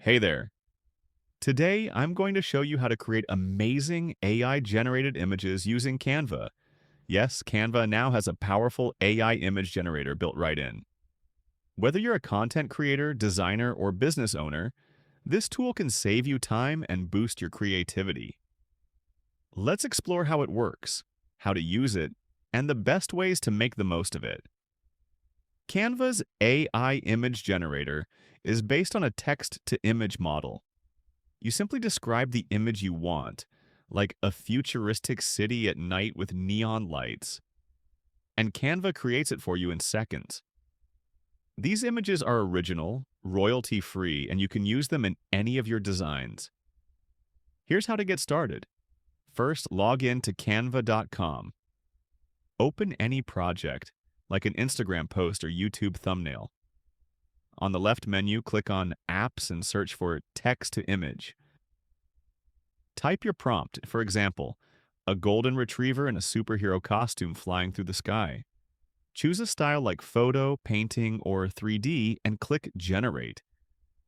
Hey there. Today, I'm going to show you how to create amazing AI-generated images using Canva. Yes, Canva now has a powerful AI image generator built right in. Whether you're a content creator, designer, or business owner, this tool can save you time and boost your creativity. Let's explore how it works, how to use it, and the best ways to make the most of it. Canva's AI image generator is based on a text-to-image model. You simply describe the image you want, like a futuristic city at night with neon lights, and Canva creates it for you in seconds. These images are original, royalty-free, and you can use them in any of your designs. Here's how to get started. First, log in to canva.com. Open any project, like an Instagram post or YouTube thumbnail. On the left menu, click on Apps and search for Text to Image. Type your prompt, for example, a golden retriever in a superhero costume flying through the sky. Choose a style like photo, painting, or 3D and click Generate.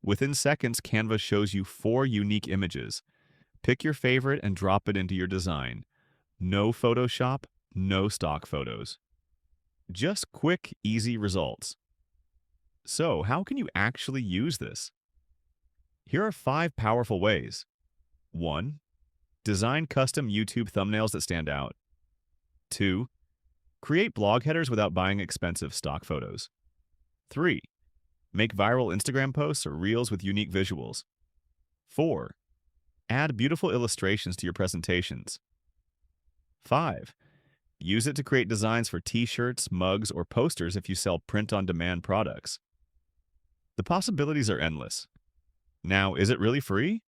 Within seconds, Canva shows you 4 unique images. Pick your favorite and drop it into your design. No Photoshop, no stock photos. Just quick, easy results. So, how can you actually use this? Here are 5 powerful ways. 1. Design custom YouTube thumbnails that stand out. 2. Create blog headers without buying expensive stock photos. 3. Make viral Instagram posts or reels with unique visuals. 4. Add beautiful illustrations to your presentations. 5. Use it to create designs for t-shirts, mugs, or posters if you sell print-on-demand products. The possibilities are endless. Now, is it really free?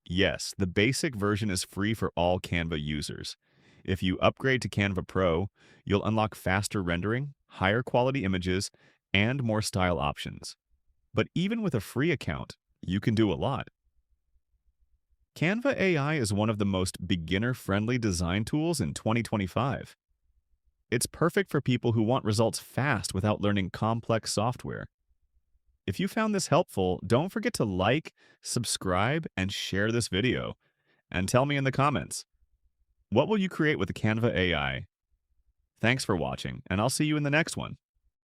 Yes, the basic version is free for all Canva users. If you upgrade to Canva Pro, you'll unlock faster rendering, higher quality images, and more style options. But even with a free account, you can do a lot. Canva AI is one of the most beginner-friendly design tools in 2025. It's perfect for people who want results fast without learning complex software. If you found this helpful, don't forget to like, subscribe, and share this video. And tell me in the comments, what will you create with the Canva AI? Thanks for watching, and I'll see you in the next one.